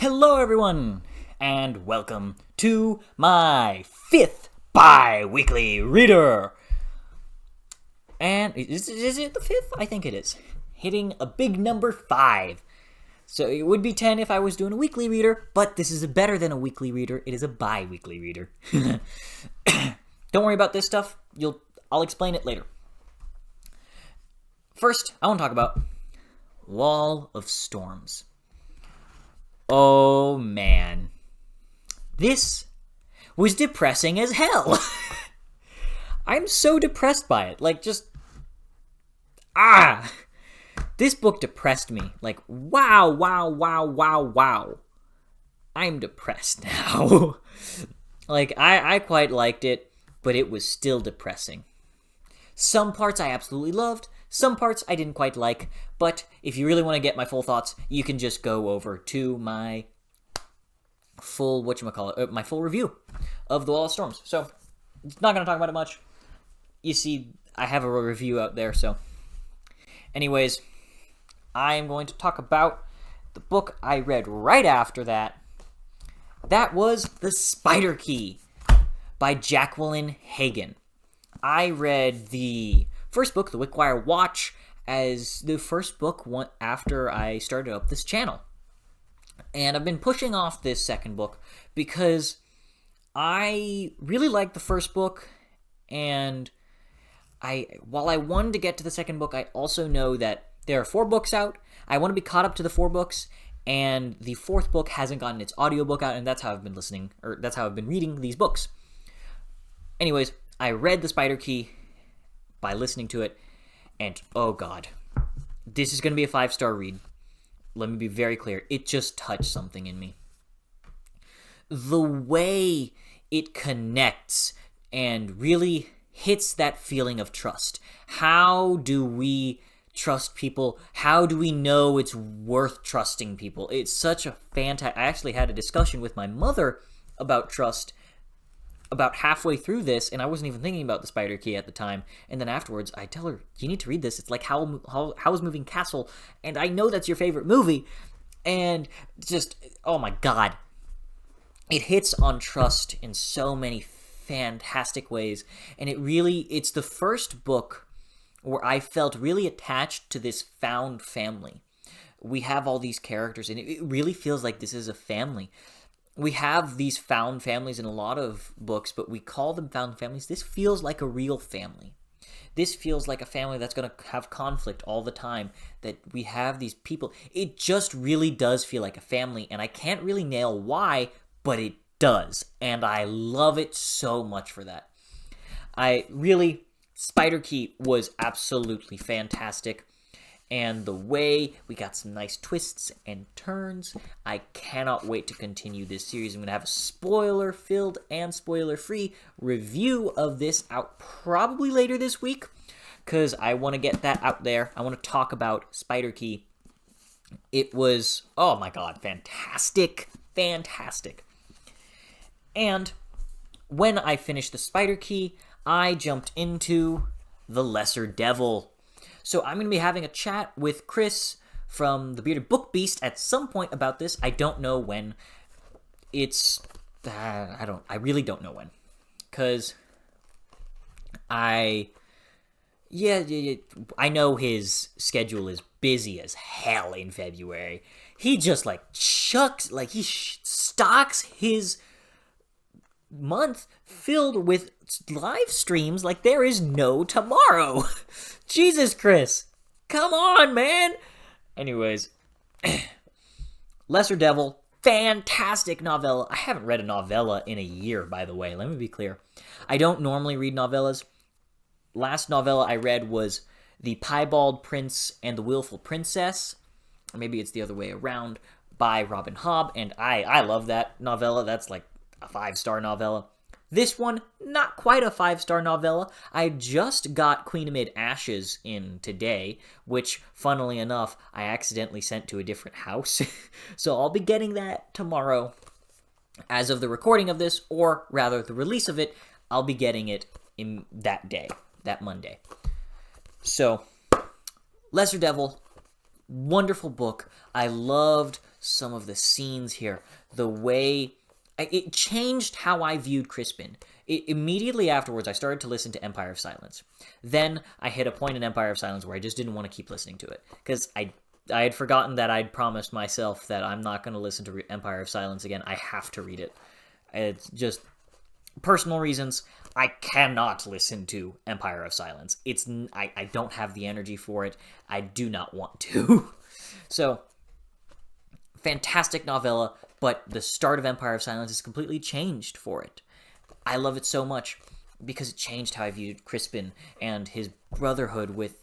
Hello, everyone, and welcome to my 5th bi-weekly reader. And is it the 5th? I think it is. Hitting a big number 5. So it would be 10 if I was doing a weekly reader, but this is better than a weekly reader. It is a bi-weekly reader. Don't worry about this stuff. I'll explain it later. First, I want to talk about Wall of Storms. Oh, man. This was depressing as hell. I'm so depressed by it. This book depressed me. Wow. I'm depressed now. I quite liked it, but it was still depressing. Some parts I absolutely loved. Some parts I didn't quite like, but if you really want to get my full thoughts, you can just go over to my full, my full review of The Wall of Storms. So, not going to talk about it much. You see, I have a review out there, so. Anyways, I am going to talk about the book I read right after that. That was The Spider Key by Jacqueline Hagan. I read the first book, The Wickwire Watch, as the first book after I started up this channel. And I've been pushing off this second book because I really liked the first book, and while I wanted to get to the second book, I also know that there are 4 books out. I want to be caught up to the 4 books, and the 4th book hasn't gotten its audiobook out, and that's how I've been reading these books. Anyways, I read The Spider Key by listening to it, and oh god, this is going to be a 5-star read. Let me be very clear. It just touched something in me. The way it connects and really hits that feeling of trust. How do we trust people? How do we know it's worth trusting people? It's such a fantastic... I actually had a discussion with my mother about trust about halfway through this, and I wasn't even thinking about The Spider Key at the time. And then afterwards, I tell her, you need to read this. It's like Howl's Moving Castle, and I know that's your favorite movie. And just, oh my god. It hits on trust in so many fantastic ways. And it's the first book where I felt really attached to this found family. We have all these characters, and it really feels like this is a family. We have these found families in a lot of books, but we call them found families. This feels like a real family. This feels like a family that's going to have conflict all the time, that we have these people. It just really does feel like a family, and I can't really nail why, but it does, and I love it so much for that. Spider Key was absolutely fantastic. And the way we got some nice twists and turns. I cannot wait to continue this series. I'm going to have a spoiler-filled and spoiler-free review of this out probably later this week, because I want to get that out there. I want to talk about Spider Key. It was, oh my god, fantastic. And when I finished the Spider Key, I jumped into The Lesser Devil. So I'm going to be having a chat with Chris from The Bearded Book Beast at some point about this. I don't know when. I really don't know when. Because I know his schedule is busy as hell in February. He just he stocks his month filled with live streams like there is no tomorrow. Jesus, Chris. Come on, man. Anyways, Lesser Devil, fantastic novella. I haven't read a novella in a year, by the way. Let me be clear. I don't normally read novellas. Last novella I read was The Piebald Prince and the Willful Princess. Or maybe it's the other way around, by Robin Hobb, and I love that novella. That's like a 5-star novella. This one, not quite a 5-star novella. I just got Queen Amid Ashes in today, which, funnily enough, I accidentally sent to a different house. So I'll be getting that tomorrow. As of the recording of this, or rather the release of it, I'll be getting it in that day, that Monday. So, Lesser Devil, wonderful book. I loved some of the scenes here, the way it changed how I viewed Crispin. Immediately afterwards, I started to listen to Empire of Silence. Then I hit a point in Empire of Silence where I just didn't want to keep listening to it because I had forgotten that I'd promised myself that I'm not going to listen to Empire of Silence again. I have to read it. It's just personal reasons. I cannot listen to Empire of Silence. I don't have the energy for it. I do not want to. So, fantastic novella, but the start of Empire of Silence is completely changed for it. I love it so much because it changed how I viewed Crispin and his brotherhood with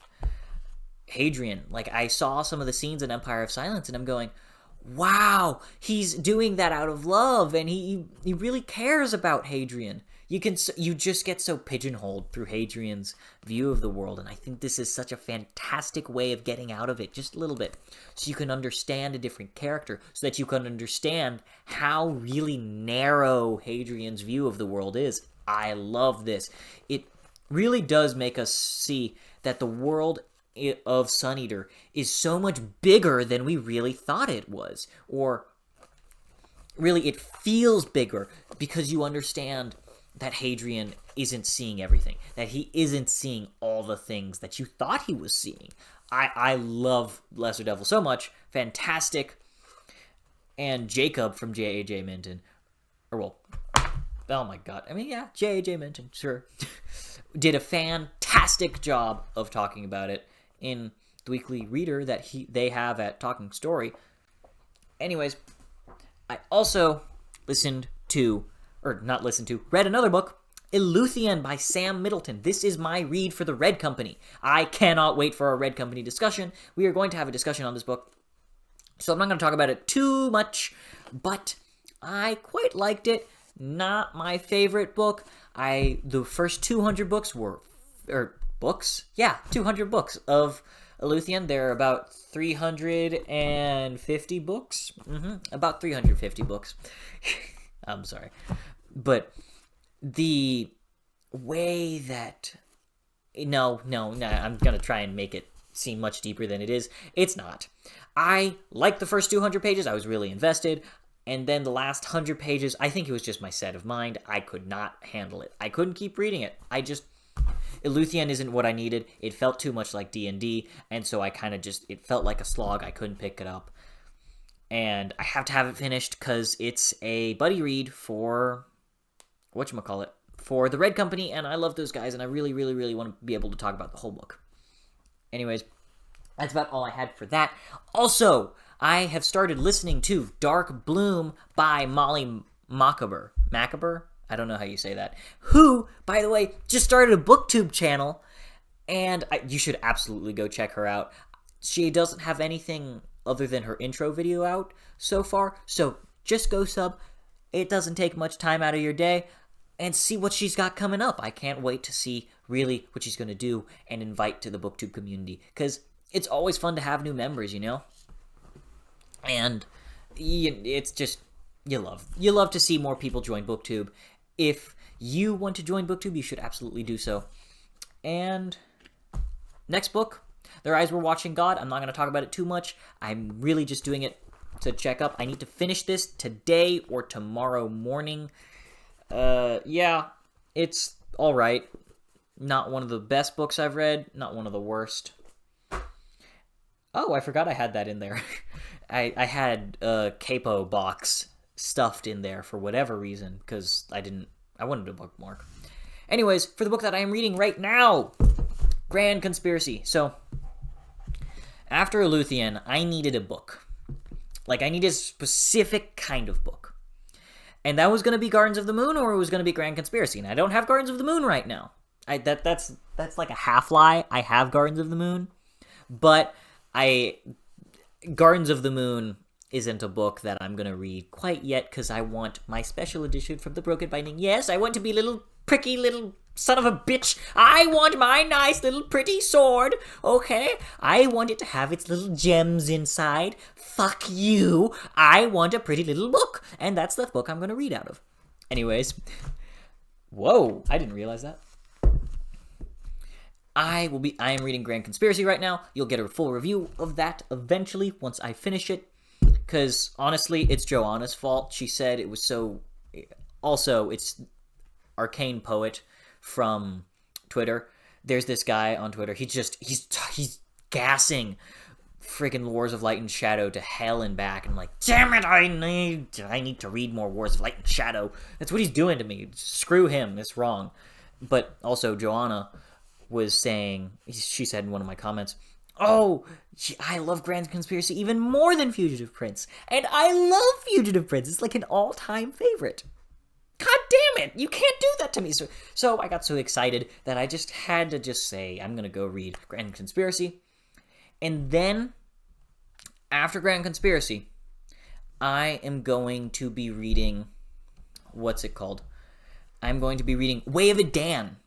Hadrian. Like, I saw some of the scenes in Empire of Silence and I'm going, wow, he's doing that out of love and he really cares about Hadrian. You just get so pigeonholed through Hadrian's view of the world, and I think this is such a fantastic way of getting out of it just a little bit, so you can understand a different character, so that you can understand how really narrow Hadrian's view of the world is. I love this. It really does make us see that the world of Sun Eater is so much bigger than we really thought it was, or really it feels bigger because you understand that Hadrian isn't seeing everything, that he isn't seeing all the things that you thought he was seeing. I love Lesser Devil so much. Fantastic. And Jacob from J.A.J. Minton, oh my god, J.A.J. Minton, sure, did a fantastic job of talking about it in the weekly reader that they have at Talking Story. Anyways, I also read another book, Eleuthen by Sam Middleton. This is my read for the Red Company. I cannot wait for our Red Company discussion. We are going to have a discussion on this book, so I'm not going to talk about it too much, but I quite liked it. Not my favorite book. The first 200 books were, 200 books of Eleuthen. There are about 350 books. About 350 books. I'm sorry. But the way that... No, I'm going to try and make it seem much deeper than it is. It's not. I liked the first 200 pages. I was really invested. And then the last 100 pages, I think it was just my set of mind. I could not handle it. I couldn't keep reading it. Eleuthen isn't what I needed. It felt too much like D&D, and so I kind of it felt like a slog. I couldn't pick it up. And I have to have it finished because it's a buddy read for, for the Red Company, and I love those guys, and I really, really, really want to be able to talk about the whole book. Anyways, that's about all I had for that. Also, I have started listening to Dark Bloom by Molly Macabre. I don't know how you say that. Who, by the way, just started a booktube channel, and you should absolutely go check her out. She doesn't have anything other than her intro video out so far, so just go sub. It doesn't take much time out of your day, and see what she's got coming up. I can't wait to see really what she's going to do and invite to the booktube community, because it's always fun to have new members, you know? And it's just, you love to see more people join booktube. If you want to join booktube, you should absolutely do so. And next book, Their Eyes Were Watching God. I'm not going to talk about it too much. I'm really just doing it to check up. I need to finish this today or tomorrow morning. Yeah, it's all right. Not one of the best books I've read. Not one of the worst. Oh, I forgot I had that in there. I had a capo box stuffed in there for whatever reason, because I wanted to bookmark. Anyways, for the book that I am reading right now, Grand Conspiracy. So, after Eleuthen, I needed a book. Like, I needed a specific kind of book. And that was going to be Gardens of the Moon, or it was going to be Grand Conspiracy. And I don't have Gardens of the Moon right now. That's like a half lie. I have Gardens of the Moon, but Gardens of the Moon isn't a book that I'm going to read quite yet, because I want my special edition from the Broken Binding. Yes, I want to be little pricky little son of a bitch. I want my nice little pretty sword, okay? I want it to have its little gems inside. Fuck you. I want a pretty little book, and that's the book I'm going to read out of. Anyways. Whoa, I didn't realize that. I am reading Grand Conspiracy right now. You'll get a full review of that eventually once I finish it. because honestly, it's Joanna's fault. She said it was so... Also, it's Arcane Poet from Twitter. There's this guy on Twitter. He's gassing freaking Wars of Light and Shadow to hell and back. And I'm like, damn it, I need to read more Wars of Light and Shadow. That's what he's doing to me. Screw him. It's wrong. But also, Joanna was saying, she said in one of my comments, oh, I love Grand Conspiracy even more than Fugitive Prince. And I love Fugitive Prince. It's like an all-time favorite. God damn it! You can't do that to me. So I got so excited that I just had to just say, I'm going to go read Grand Conspiracy. And then, after Grand Conspiracy, I am going to be reading, what's it called? I'm going to be reading Way of a Dan.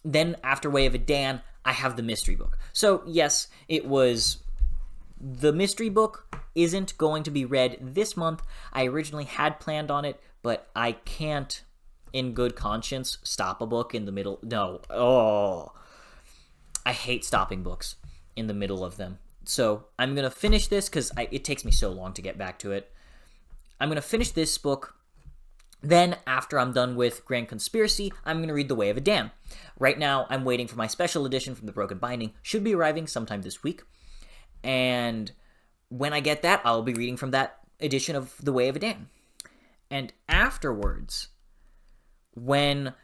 Then, after Way of a Dan, I have the mystery book. So, yes, the mystery book isn't going to be read this month. I originally had planned on it, but I can't, in good conscience, stop a book in the middle. No. Oh. I hate stopping books in the middle of them. So I'm going to finish this because it takes me so long to get back to it. I'm going to finish this book. Then, after I'm done with Grand Conspiracy, I'm going to read The Way of a Dan. Right now, I'm waiting for my special edition from The Broken Binding. Should be arriving sometime this week. And when I get that, I'll be reading from that edition of The Way of a Dan. And afterwards, when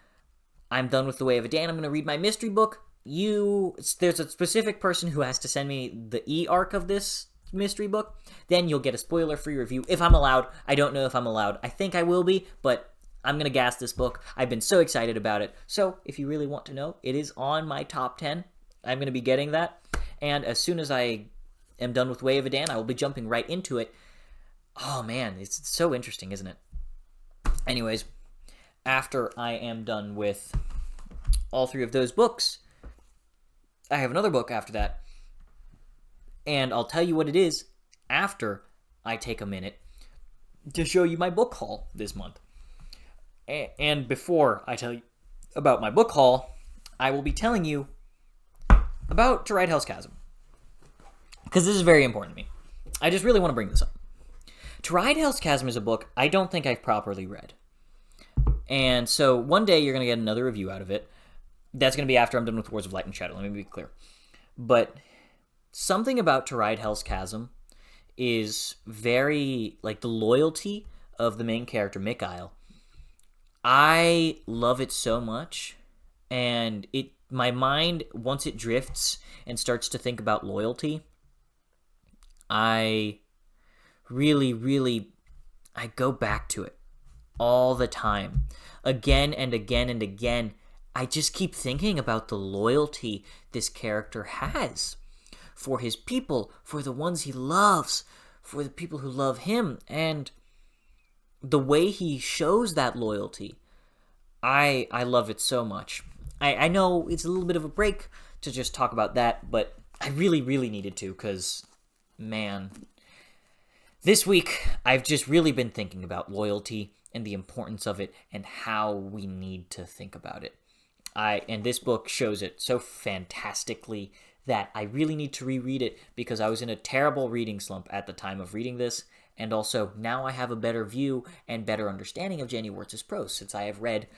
I'm done with The Way of a Dan, I'm going to read my mystery book. There's a specific person who has to send me the e-arc of this mystery book. Then you'll get a spoiler-free review, if I'm allowed. I don't know if I'm allowed. I think I will be, but I'm going to gas this book. I've been so excited about it. So, if you really want to know, it is on my top 10. I'm going to be getting that. And as soon as I am done with Way of a Dan, I will be jumping right into it. Oh, man, it's so interesting, isn't it? Anyways, after I am done with all three of those books, I have another book after that. And I'll tell you what it is after I take a minute to show you my book haul this month. And before I tell you about my book haul, I will be telling you about To Ride Hell's Chasm. Because this is very important to me. I just really want to bring this up. To Ride Hell's Chasm is a book I don't think I've properly read. And so one day you're going to get another review out of it. That's going to be after I'm done with Wars of Light and Shadow. Let me be clear. But something about To Ride Hell's Chasm is very, like, the loyalty of the main character, Mikhail. I love it so much. And my mind, once it drifts and starts to think about loyalty, I go back to it all the time. Again and again and again. I just keep thinking about the loyalty this character has for his people, for the ones he loves, for the people who love him, and the way he shows that loyalty. I love it so much. I know it's a little bit of a break to just talk about that, but I really needed to, because, man, this week I've just really been thinking about loyalty and the importance of it and how we need to think about it. And this book shows it so fantastically that I really need to reread it because I was in a terrible reading slump at the time of reading this, and also now I have a better view and better understanding of Jenny Wirtz's prose since I have read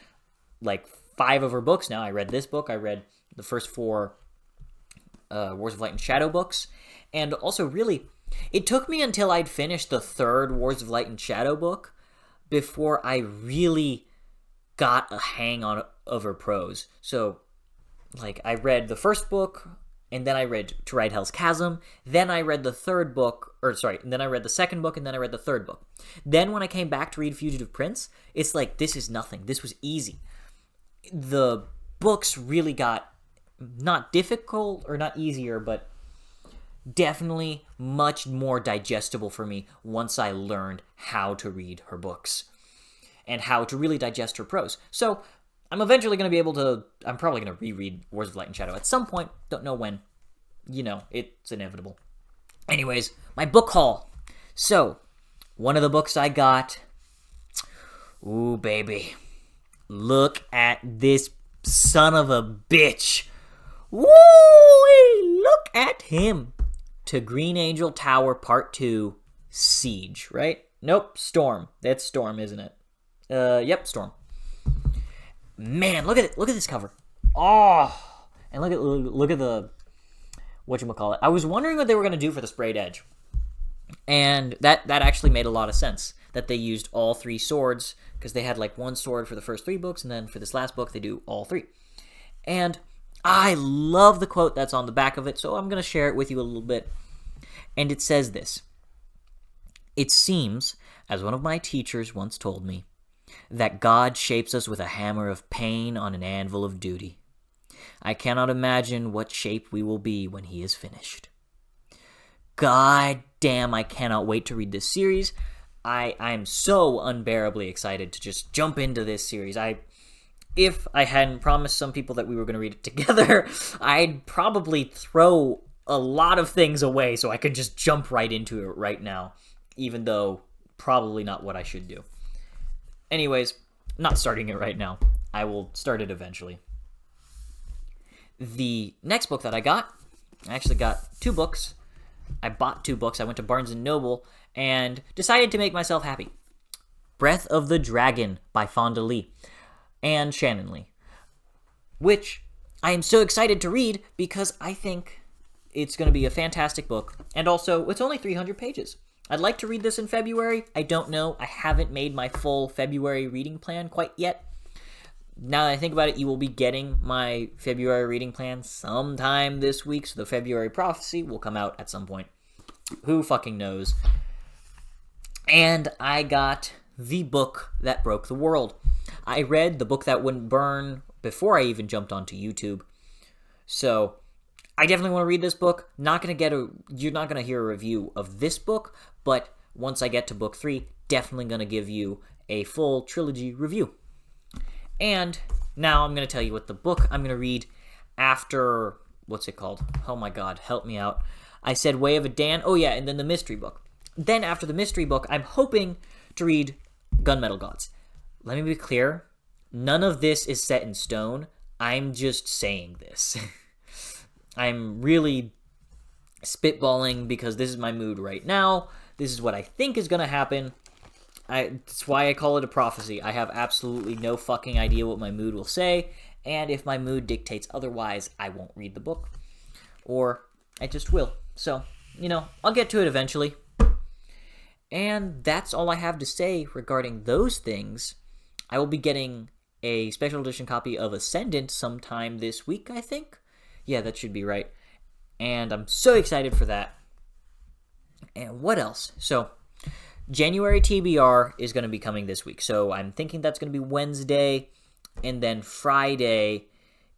like 5 of her books now. I read this book, I read the first 4 Wars of Light and Shadow books, and also really, it took me until I'd finished the 3rd Wars of Light and Shadow book before I really got a hang of her prose. So, like, I read the first book, and then I read To Ride Hell's Chasm, then I read the third book, then I read the second book, and then I read the third book. Then when I came back to read Fugitive Prince, it's like, this is nothing. This was easy. The books really got not difficult, or not easier, but definitely much more digestible for me once I learned how to read her books and how to really digest her prose. So I'm eventually going to be able to, I'm probably going to reread Wars of Light and Shadow at some point. Don't know when. You know, it's inevitable. Anyways, my book haul. So, one of the books I got, ooh, baby. Look at this son of a bitch. Woo! Look at him. To Green Angel Tower Part 2, Siege, right? Nope, Storm. That's Storm, isn't it? Yep, Storm. Man, look at it. Look at this cover. Oh, and look at the whatchamacallit. I was wondering what they were going to do for the sprayed edge. And that actually made a lot of sense, that they used all 3 swords, because they had like 1 sword for the first 3 books, and then for this last book they do all 3. And I love the quote that's on the back of it, so I'm going to share it with you a little bit. And it says this: "It seems, as one of my teachers once told me, that God shapes us with a hammer of pain on an anvil of duty. I cannot imagine what shape we will be when he is finished." God damn, I cannot wait to read this series. I'm so unbearably excited to just jump into this series. If I hadn't promised some people that we were going to read it together, I'd probably throw a lot of things away so I could just jump right into it right now, even though probably not what I should do. Anyways, not starting it right now. I will start it eventually. The next book that I actually got 2 books. I bought 2 books. I went to Barnes & Noble and decided to make myself happy. Breath of the Dragon by Fonda Lee and Shannon Lee, which I am so excited to read because I think it's going to be a fantastic book. And also, it's only 300 pages. I'd like to read this in February. I don't know. I haven't made my full February reading plan quite yet. Now that I think about it, you will be getting my February reading plan sometime this week, so the February prophecy will come out at some point. Who fucking knows? And I got the book that broke the world. I read The Book That Wouldn't Burn before I even jumped onto YouTube. So I definitely want to read this book. You're not going to hear a review of this book, but once I get to book 3, definitely going to give you a full trilogy review. And now I'm going to tell you what the book I'm going to read after, what's it called? Oh my god, help me out. I said Way of a Dan. Oh yeah, and then the mystery book. Then after the mystery book, I'm hoping to read Gunmetal Gods. Let me be clear. None of this is set in stone. I'm just saying this. I'm really spitballing because this is my mood right now. This is what I think is going to happen. That's why I call it a prophecy. I have absolutely no fucking idea what my mood will say, and if my mood dictates otherwise, I won't read the book. Or I just will. So, I'll get to it eventually. And that's all I have to say regarding those things. I will be getting a special edition copy of Ascendant sometime this week, I think. Yeah, that should be right. And I'm so excited for that. And what else? So, January TBR is going to be coming this week. So I'm thinking that's going to be Wednesday. And then Friday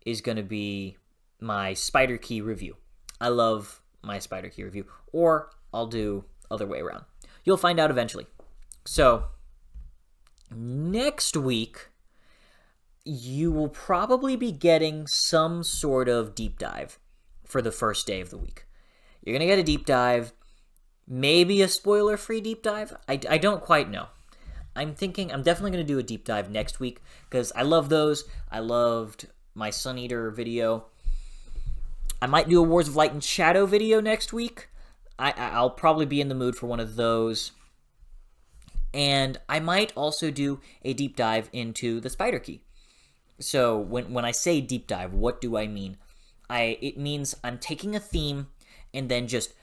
is going to be my Spider Key review. I love my Spider Key review. Or I'll do other way around. You'll find out eventually. So next week, you will probably be getting some sort of deep dive for the first day of the week. You're going to get a deep dive. Maybe a spoiler-free deep dive? I don't quite know. I'm definitely going to do a deep dive next week, because I love those. I loved my Sun Eater video. I might do a Wars of Light and Shadow video next week. I'll probably be in the mood for one of those. And I might also do a deep dive into the Spider Key. So when I say deep dive, what do I mean? It means I'm taking a theme and then just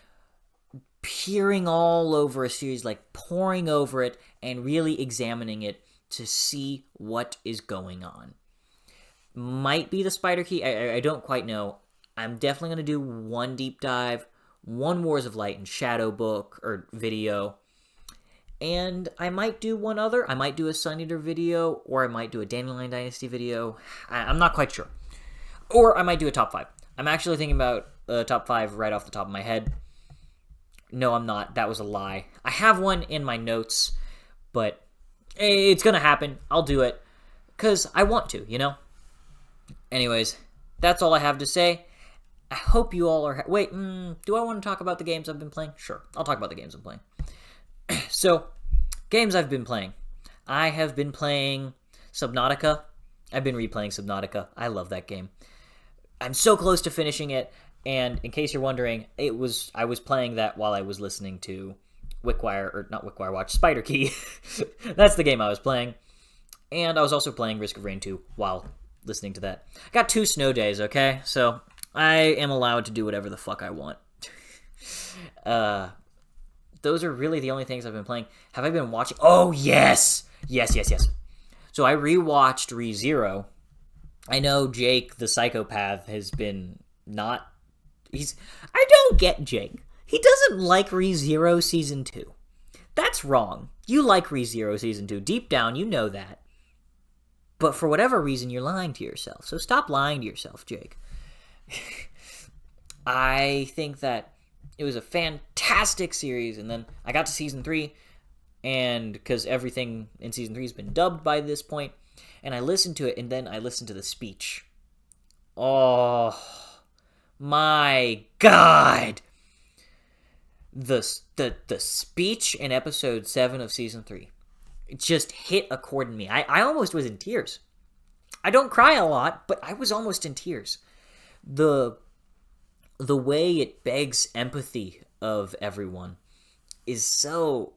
peering all over a series, like poring over it and really examining it to see what is going on. Might be the Spider Key. I don't quite know. I'm definitely going to do one deep dive, one Wars of Light and Shadow book or video, and I might do one other. I might do a Sun Eater video, or I might do a Dandelion Dynasty video. I'm not quite sure. Or I might do a top 5. I'm actually thinking about a top 5 right off the top of my head. No, I'm not. That was a lie. I have one in my notes, but it's going to happen. I'll do it because I want to, Anyways, that's all I have to say. I hope you all are... Wait, do I want to talk about the games I've been playing? Sure, I'll talk about the games I'm playing. So, games I've been playing. I have been playing Subnautica. I've been replaying Subnautica. I love that game. I'm so close to finishing it. And in case you're wondering, I was playing that while I was listening to not Wickwire Watch, Spider Key. That's the game I was playing. And I was also playing Risk of Rain 2 while listening to that. I got 2 snow days, okay? So I am allowed to do whatever the fuck I want. Those are really the only things I've been playing. Have I been watching? Oh, yes! Yes. So I rewatched ReZero. I know Jake, the psychopath, has been not... I don't get Jake. He doesn't like ReZero Season 2. That's wrong. You like ReZero Season 2. Deep down, you know that. But for whatever reason, you're lying to yourself. So stop lying to yourself, Jake. I think that it was a fantastic series, and then I got to Season 3, and because everything in Season 3 has been dubbed by this point, and I listened to it, and then I listened to the speech. Oh, my God! The speech in Episode 7 of Season 3, it just hit a chord in me. I almost was in tears. I don't cry a lot, but I was almost in tears. The way it begs empathy of everyone is so...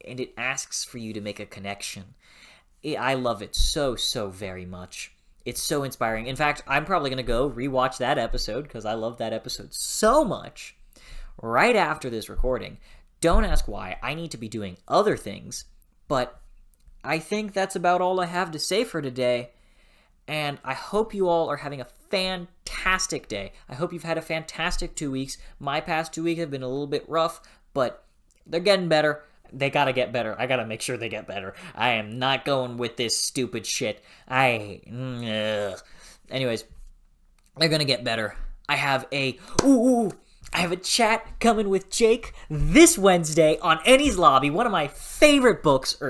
and it asks for you to make a connection. I love it so very much. It's so inspiring. In fact, I'm probably going to go rewatch that episode because I love that episode so much right after this recording. Don't ask why. I need to be doing other things, but I think that's about all I have to say for today. And I hope you all are having a fantastic day. I hope you've had a fantastic 2 weeks. My past 2 weeks have been a little bit rough, but they're getting better. They gotta get better. I gotta make sure they get better. I am not going with this stupid shit. Anyways, they're gonna get better. I have a chat coming with Jake this Wednesday on Annie's Lobby, one of my favorite books,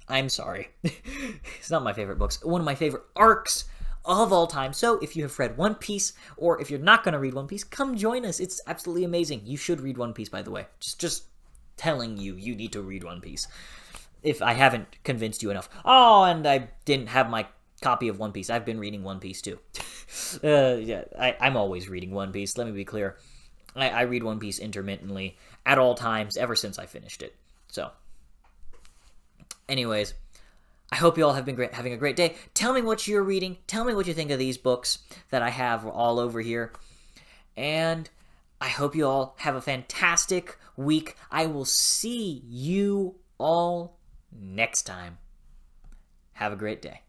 I'm sorry. It's not my favorite books. One of my favorite arcs of all time. So if you have read One Piece, or if you're not going to read One Piece, come join us. It's absolutely amazing. You should read One Piece, by the way. Just telling you need to read One Piece. If I haven't convinced you enough. Oh, and I didn't have my copy of One Piece. I've been reading One Piece, too. I'm always reading One Piece. Let me be clear. I read One Piece intermittently at all times ever since I finished it. So... anyways, I hope you all have been having a great day. Tell me what you're reading. Tell me what you think of these books that I have all over here. And I hope you all have a fantastic week. I will see you all next time. Have a great day.